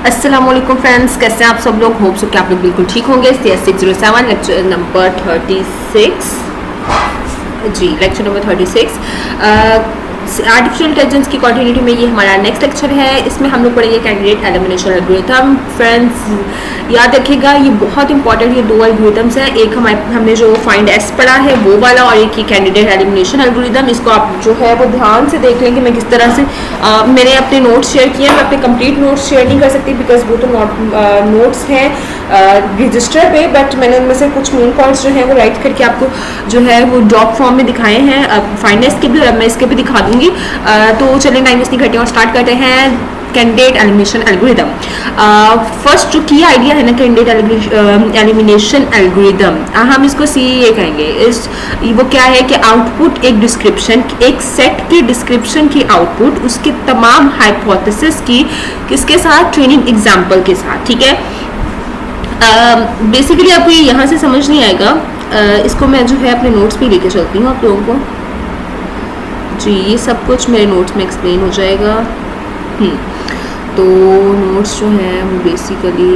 अस्सलाम वालेकुम फ्रेंड्स, कैसे हैं आप सब लोग। होप सो कि आप लोग बिल्कुल ठीक होंगे। CS607 लेक्चर नंबर 36 जी, लेक्चर नंबर 36 आर्टिफिशियल इंटेलिजेंस की कंटिन्यूटी में ये हमारा नेक्स्ट लेक्चर है। इसमें हम लोग पढ़ेंगे कैंडिडेट एलिमिनेशन एल्गोरिथम। फ्रेंड्स याद रखिएगा, ये बहुत इंपॉर्टेंट, ये दो एल्गोरिथम्स हैं। एक हमने जो फाइंड एस पढ़ा है वो वाला, और एक ही कैंडिडेट एलिमिनेशन एल्गोरिथम। इसको आप जो है वो ध्यान से देख लेंगे। मैं किस तरह से मैंने अपने नोट्स शेयर किए हैं। मैं अपने कंप्लीट नोट्स शेयर नहीं कर सकती बिकॉज वो तो नोट्स हैं रजिस्टर पे, बट मैंने उनमें से कुछ मेन पॉइंट्स जो है वो राइट करके आपको जो है वो डॉक फॉर्म में दिखाए हैं फाइंड एस के भी, और मैं इसके भी दिखा दूंगी। तो चलिए टाइम वेस्ट नहीं करते और स्टार्ट करते हैं कैंडिडेट एलिमिनेशन एल्गोरिथम। फर्स्ट जो की आइडिया है ना कैंडिडेट एलिमिनेशन एल्गोरिथम, हम इसको CEA कहेंगे। वो क्या है कि आउटपुट एक डिस्क्रिप्शन, एक सेट की डिस्क्रिप्शन की आउटपुट उसके तमाम हाइपोथेसिस की किसके साथ, ट्रेनिंग एग्जाम्पल के साथ। ठीक है, बेसिकली आपको ये यहाँ से समझ नहीं आएगा। इसको मैं जो है अपने नोट्स पे लेके चलती हूँ आप लोगों को। जी, ये सब कुछ मेरे नोट्स में एक्सप्लेन हो जाएगा। तो नोट्स जो है वो basically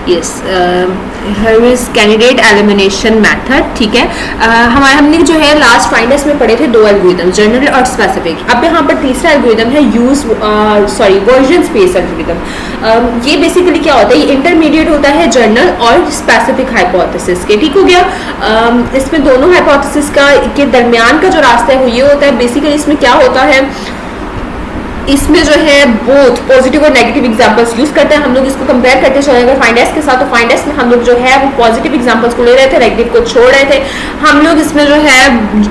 yes here is candidate elimination method. ठीक है, हमने जो है लास्ट फाइंडर्स में पढ़े थे दो एल्गोरिथम, जनरल और स्पेसिफिक। अब यहाँ पर तीसरा एल्गोरिथम है वर्जन स्पेस एल्गोरिथम। ये बेसिकली क्या होता है, ये इंटरमीडिएट होता है जनरल और स्पेसिफिक हाइपोथेसिस के। ठीक हो गया, इसमें दोनों हाइपोथेसिस के दरमियान का जो रास्ता है वो ये होता है। बेसिकली इसमें क्या होता है, इसमें जो है बोथ पॉजिटिव और नेगेटिव एग्जांपल्स यूज करते हैं। हम लोग इसको कंपेयर करते चले अगर फाइंड एस के साथ, तो फाइंड एस में हम लोग जो है वो पॉजिटिव एग्जांपल्स को ले रहे थे, नेगेटिव को छोड़ रहे थे। हम लोग इसमें जो है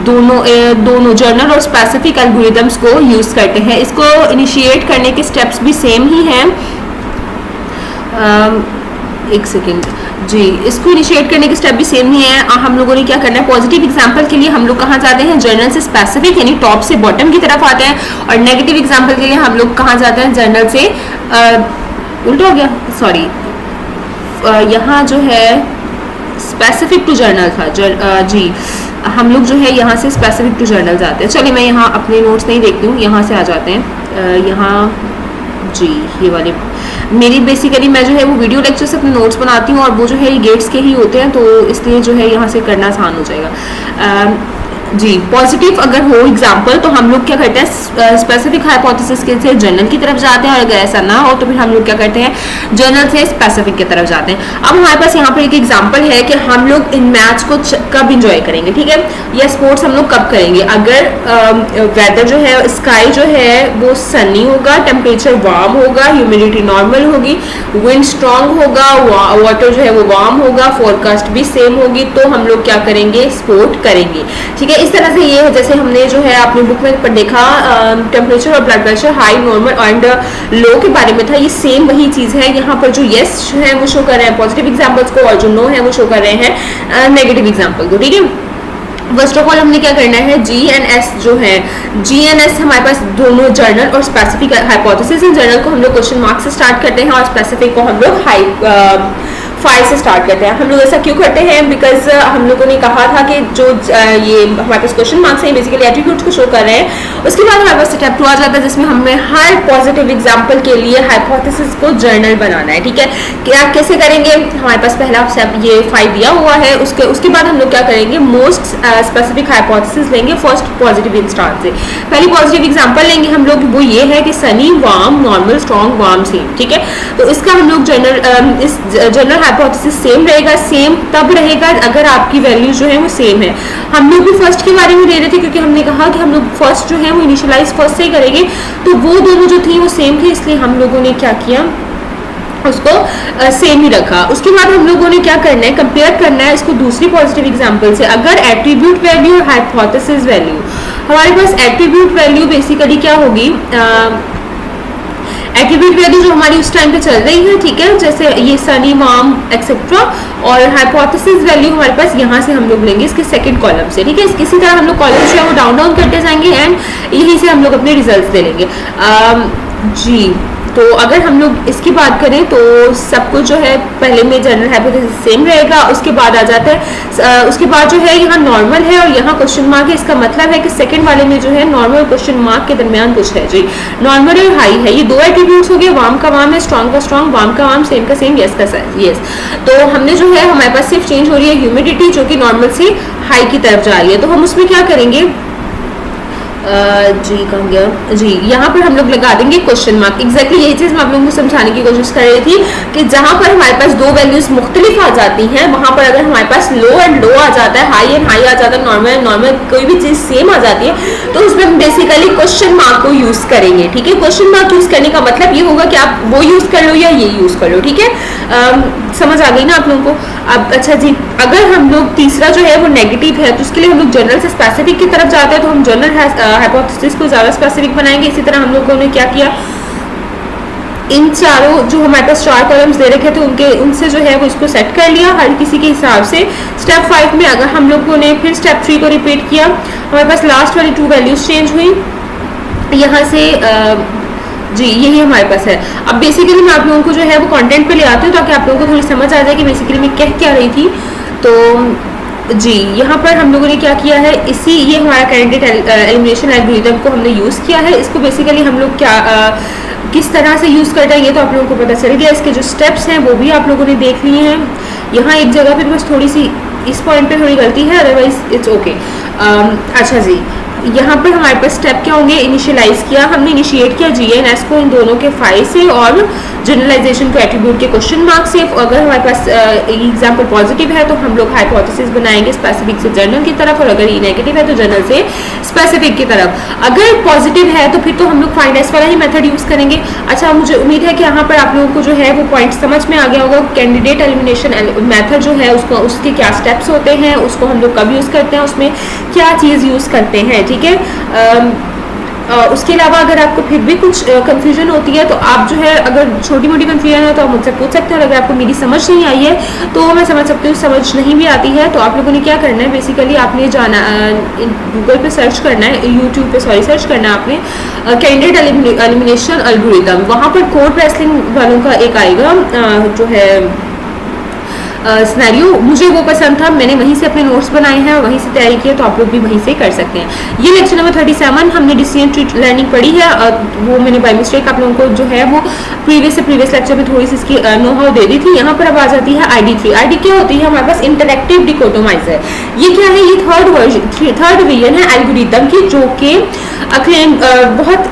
दोनों जर्नल और स्पेसिफिक एल्गोरिथम्स को यूज करते हैं। इसको इनिशिएट करने के स्टेप्स भी सेम ही हैं। एक सेकेंड जी, इसको इनिशिएट करने के स्टेप भी सेम नहीं है। हम लोगों ने क्या करना है, पॉजिटिव एग्जांपल के लिए हम लोग कहाँ जाते हैं, जर्नल से स्पेसिफिक यानी टॉप से बॉटम की तरफ आते हैं, और नेगेटिव एग्जांपल के लिए हम लोग कहाँ जाते हैं, जर्नल से उल्टा हो गया, सॉरी, यहाँ जो है स्पेसिफिक टू जर्नल था। जी, हम लोग जो है यहाँ से स्पेसिफिक टू जर्नल जाते हैं। चलिए मैं यहाँ अपने नोट्स नहीं देखती हूँ, यहाँ से आ जाते हैं। यहाँ जी, ये वाले मेरी बेसिकली मैं जो है वो वीडियो लेक्चर से अपने नोट्स बनाती हूँ, और वो जो है ये गेट्स के ही होते हैं, तो इसलिए जो है यहाँ से करना आसान हो जाएगा। जी, पॉजिटिव अगर हो एग्जाम्पल तो हम लोग क्या करते हैं, स्पेसिफिक हाइपोथेसिस के से जर्नल की तरफ जाते हैं, और अगर ऐसा ना हो तो फिर हम लोग क्या करते हैं, जर्नल से स्पेसिफिक की तरफ जाते हैं। अब हमारे पास यहाँ पर एक एग्जाम्पल है कि हम लोग इन मैच को कब इंजॉय करेंगे। ठीक है, या स्पोर्ट्स हम लोग कब करेंगे, अगर वेदर जो है, स्काई जो है वो सनी होगा, टेम्परेचर वार्म होगा, ह्यूमिडिटी नॉर्मल होगी, विंड स्ट्रांग होगा, वाटर जो है वो वार्म होगा, फोरकास्ट भी सेम होगी, तो हम लोग क्या करेंगे, स्पोर्ट करेंगे। ठीक है, इस तरह से ये जैसे हमने जो है अपनी बुक में देखा, टेम्परेचर और blood pressure high, normal and low के बारे में था, ये सेम वही चीज है। यहाँ पर जो यस है वो शो कर रहे हैं पॉजिटिव एग्जांपल्स को, और जो नो है वो शो कर रहे हैं नेगेटिव एग्जांपल को। ठीक है, फर्स्ट ऑफ ऑल हमने क्या करना है, GNS जो है, GNS हमारे पास दोनों जर्नल और स्पेसिफिक हाइपोथेसिस। जर्नल को हम लोग क्वेश्चन मार्क से स्टार्ट करते हैं, और स्पेसिफिक को हम लोग 5 से स्टार्ट करते हैं। हम लोग ऐसा क्यों करते हैं, बिकॉज हम लोगों ने कहा था कि जो ये हमारे पास क्वेश्चन मार्क्स हैं बेसिकली एट्रीब्यूट्स को शो कर रहे हैं। उसके बाद हमारे पास स्टेप 2 आ जाता है, जिसमें हमें हर पॉजिटिव एग्जांपल के लिए हाइपोथेसिस को जर्नल बनाना है। ठीक है, क्या कैसे करेंगे, हमारे पास पहला स्टेप ये 5 दिया हुआ है। उसके बाद हम लोग क्या करेंगे, मोस्ट स्पेसिफिक हाइपोथेसिस लेंगे फर्स्ट पॉजिटिव इंस्टांस से। पहली पॉजिटिव एग्जांपल लेंगे हम लोग, वो ये है कि Sunny, warm, normal, strong, warm, same. ठीक है, तो इसका हम लोग जनरल हाइपोथेसिस सेम रहेगा। सेम तब रहेगा अगर आपकी वैल्यू जो है वो सेम है। हम लोग भी फर्स्ट के बारे में ले रहे थे, क्योंकि हमने कहा कि हम लोग फर्स्ट जो है वो इनिशियलाइज फर्स्ट से ही करेंगे, तो वो दोनों जो थी वो सेम थी, इसलिए हम लोगों ने क्या किया, उसको सेम ही रखा। उसके बाद हम लोगों ने क्या करना है, कंपेयर करना है इसको दूसरी पॉजिटिव एग्जांपल से। अगर एट्रीब्यूट वैल्यू और हाइपोथेसिस वैल्यू, हमारे पास एट्रीब्यूट वैल्यू बेसिकली क्या होगी, एट्रीब्यूट वैल्यू जो हमारी उस टाइम पे चल रही है, ठीक है, जैसे ये सनी, वार्म एक्सेट्रा, और हाइपोथेसिस वैल्यू हमारे पास यहाँ से हम लोग लेंगे इसके सेकंड कॉलम से। ठीक है, इसी तरह हम लोग कॉलम जो है वो डाउन करते जाएंगे, एंड यहीं से हम लोग अपने रिजल्ट्स दे लेंगे। जी, तो तो अगर हम लोग इसकी बात करें तो सब कुछ जो है पहले में जनरल हाइपोथेसिस सेम रहेगा, उसके बाद आ जाता है उसके बाद जो है यहाँ नॉर्मल है और यहाँ क्वेश्चन मार्क है। इसका मतलब है कि सेकंड वाले में जो है नॉर्मल क्वेश्चन मार्क के दरमियान कुछ है जी, नॉर्मल और हाई है। ये दो एट्रीब्यूट्स हो गए, वार्म का वार्म है, स्ट्रॉन्ग का स्ट्रॉन्ग, वार्म का वार्म, सेम का सेम, यस का यस। तो हमने जो है हमारे पास सिर्फ चेंज हो रही है ह्यूमिडिटी जो कि नॉर्मल से हाई की तरफ जा रही है। तो हम उसमें क्या करेंगे जी कहाँ गया जी, यहाँ पर हम लोग लगा देंगे क्वेश्चन मार्क। एग्जैक्टली यही चीज़ मैं आप लोगों को समझाने की कोशिश कर रही थी कि जहाँ पर हमारे पास दो वैल्यूज मुख्तलिफ आ जाती हैं वहाँ पर अगर हमारे पास लो एंड लो आ जाता है, हाई एंड हाई आ जाता है, नॉर्मल एंड नॉर्मल, कोई भी चीज़ सेम आ जाती है तो उसमें हम बेसिकली क्वेश्चन मार्क को यूज़ करेंगे। ठीक है, क्वेश्चन मार्क यूज़ करने का मतलब ये होगा कि आप वो यूज़ कर लो या ये यूज़ कर लो। ठीक है, समझ आ गई ना आप लोगों को? अब अच्छा जी, अगर हम लोग तीसरा जो है वो नेगेटिव है तो उसके लिए हम लोग जनरल से स्पेसिफिक की तरफ जाते हैं, तो हम जनरल हाइपोथेसिस को ज़्यादा स्पेसिफिक बनाएंगे। इसी तरह हम लोगों ने क्या किया, इन चारों जो हमारे पास 4 कॉलम्स दे रखे थे उनसे जो है वो इसको सेट कर लिया हर किसी के हिसाब से। स्टेप 5 में अगर हम लोगों ने फिर स्टेप 3 को रिपीट किया, हमारे पास लास्ट वाली 2 वैल्यूज चेंज हुई यहाँ से जी, यही हमारे पास है। अब बेसिकली मैं आप लोगों को जो है वो कंटेंट पे ले आती हूँ ताकि आप लोगों को थोड़ी समझ आ जाए कि बेसिकली मैं कह क्या रही थी। तो जी, यहाँ पर हम लोगों ने क्या किया है, ये हमारा कैंडिडेट एलिमिनेशन एल्गोरिथम को हमने यूज़ किया है। इसको बेसिकली हम लोग क्या किस तरह से यूज़ करते हैं ये तो आप लोगों को पता चल गया। इसके जो स्टेप्स हैं वो भी आप लोगों ने देख लिए हैं। यहाँ एक जगह पर बस थोड़ी सी इस पॉइंट पे थोड़ी गलती है, अदरवाइज इट्स ओके। अच्छा जी, यहाँ पर हमारे पास स्टेप क्या होंगे, इनिशियलाइज किया, हमने इनिशिएट किया GNS को इन दोनों के फाइल से और जनरलाइजेशन को एट्रीब्यूट के क्वेश्चन मार्क से। अगर हमारे पास एग्जाम्पल पॉजिटिव है तो हम लोग हाइपोथेसिस बनाएंगे स्पेसिफिक से जनरल की तरफ, और अगर ये नेगेटिव है तो जनरल से स्पेसिफिक की तरफ। अगर पॉजिटिव है तो फिर तो हम लोग फाइंड एस वाला ही मेथड यूज करेंगे। अच्छा, मुझे उम्मीद है कि यहाँ पर आप लोगों को जो है वो पॉइंट समझ में आ गया होगा। कैंडिडेट एलिमिनेशन मेथड जो है उसको उसके क्या स्टेप्स होते हैं, उसको हम लोग कब यूज करते हैं, उसमें क्या चीज़ यूज करते हैं। ठीक है, उसके अलावा अगर आपको फिर भी कुछ कंफ्यूजन होती है तो आप जो है अगर छोटी मोटी कंफ्यूजन है तो आप मुझसे पूछ सकते हैं। अगर आपको मेरी समझ नहीं आई है तो मैं समझ सकती हूँ, समझ नहीं भी आती है तो आप लोगों ने क्या करना है, बेसिकली आपने जाना गूगल पे सर्च करना है, यूट्यूब पे सर्च करना है आपने कैंडिडेट एलिमिनेशन एल्गोरिथम। वहाँ पर कोड रेसलिंग वालों का एक आएगा जो है सिनेरियो, मुझे वो पसंद था, मैंने वहीं से अपने नोट्स बनाए हैं और वहीं से तैयारी की है, तो आप लोग भी वहीं से कर सकते हैं। ये लेक्चर नंबर 37 हमने डिसीजन ट्री लर्निंग पढ़ी है, वो मैंने बाय मिस्टेक आप लोगों को जो है वो प्रीवियस लेक्चर में थोड़ी सी इसकी नो हाउ दे दी थी। यहाँ पर अब आ जाती है ID3। ID क्या होती है, हमारे पास इंटरैक्टिव डिकोटोमाइजर। ये क्या है, ये थर्ड डिवीजन है एल्गोरिथम की, जो कि क्लेम बहुत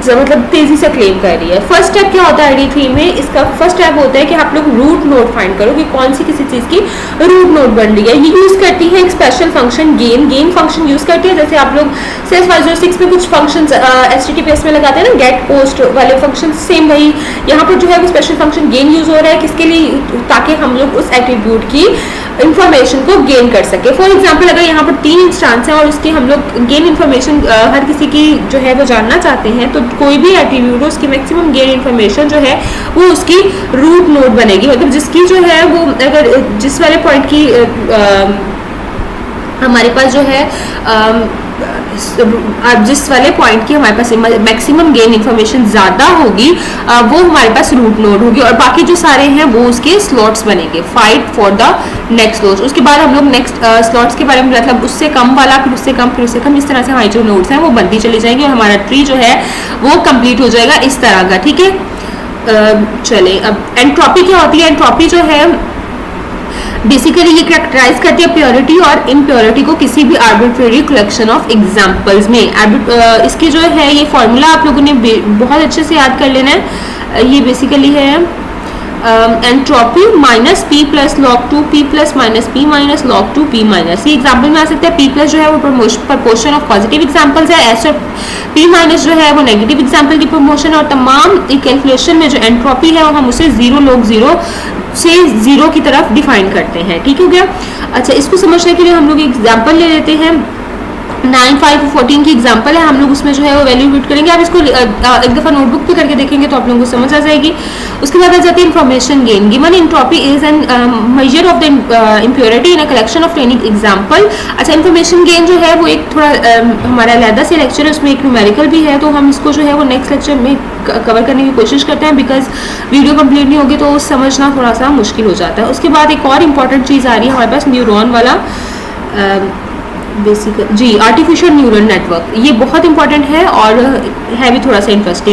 मतलब तेजी से क्लेम कर रही है। फर्स्ट स्टेप क्या होता है ID3 में, इसका फर्स्ट स्टेप होता है कि आप लोग रूट नोड फाइंड करो कि कौन सी किसी चीज की रूट नोड बन रही है। ये यूज करती है एक special function gain function use करती है। जैसे आप लोग CS 506 में कुछ फंक्शन HTTPS में लगाते हैं ना, गेट पोस्ट वाले फंक्शन, सेम वही यहाँ पर जो है वो स्पेशल फंक्शन गेन यूज हो रहा है। किसके लिए, ताकि हम लोग उस एट्रीब्यूट की इंफॉर्मेशन को गेन कर सके। फॉर एग्जाम्पल अगर यहाँ पर 3 इंस्टांस है और उसकी हम लोग गेन इन्फॉर्मेशन हर किसी की जो है वो जानना चाहते हैं, तो कोई भी एट्रीब्यूट उसकी मैक्सिमम गेन इन्फॉर्मेशन जो है वो उसकी रूट नोड बनेगी। मतलब जिसकी जो है वो अगर जिस वाले पॉइंट की हमारे पास जो है जिस वाले पॉइंट की हमारे पास मैक्सिमम गेन इन्फॉर्मेशन ज़्यादा होगी वो हमारे पास रूट नोड होगी, और बाकी जो सारे हैं वो उसके स्लॉट्स बनेंगे। Fight for the next slots. उसके बाद हम लोग नेक्स्ट स्लॉट्स के बारे में, मतलब उससे कम वाला, फिर उससे कम, फिर उससे कम, इस तरह से हमारी जो नोड्स हैं वो बनती चली जाएंगी और हमारा ट्री जो है वो कंप्लीट हो जाएगा इस तरह का। ठीक है, चले अब एंट्रोपी क्या होती है। एंट्रोपी जो है बेसिकली ये कैरेक्टराइज करती है प्योरिटी और इम्प्योरिटी को किसी भी आर्बिट्रेरी कलेक्शन ऑफ एग्जांपल्स में। इसकी जो है ये फॉर्मूला आप लोगों ने बहुत अच्छे से याद कर लेना है। ये बेसिकली है entropy minus P plus log 2 P plus minus P minus log 2 P minus. ये एग्जाम्पल में आ सकता है। P प्लस जो है वो प्रपोर्शन ऑफ पॉजिटिव एग्जाम्पल्स है, एस और P माइनस जो है वो नेगेटिव एग्जाम्पल की प्रमोशन। और तमाम कैलकुलेशन में जो एंट्रोपी है वो हम उसे 0 log 0 से 0 की तरफ डिफाइन करते हैं। ठीक हो गया। अच्छा, इसको समझने के लिए हम लोग एग्जाम्पल ले लेते हैं। 9, 5, 14 की एग्जांपल है, हम लोग उसमें जो है वो वैल्यू पुट करेंगे। आप इसको एक दफ़ा नोटबुक पे करके देखेंगे तो आप लोगों को समझ आ जाएगी। उसके बाद आ जाती है information gain. Given entropy is an measure of the impurity in a collection of training example. अच्छा, इंफॉर्मेशन गेन जो है वो एक थोड़ा हमारा अलहदा से लेक्चर है, उसमें एक न्यूमेरिकल भी है, तो हम इसको जो है वो नेक्स्ट लेक्चर में कवर करने की कोशिश करते हैं, बिकॉज वीडियो कंप्लीट नहीं होगी तो समझना थोड़ा सा मुश्किल हो जाता है। उसके बाद एक और इम्पॉर्टेंट चीज़ आ रही है हमारे पास, न्यूरॉन वाला बेसिक जी, आर्टिफिशियल न्यूरल नेटवर्क। ये बहुत इंपॉर्टेंट है और है भी थोड़ा सा इंटरेस्टिंग।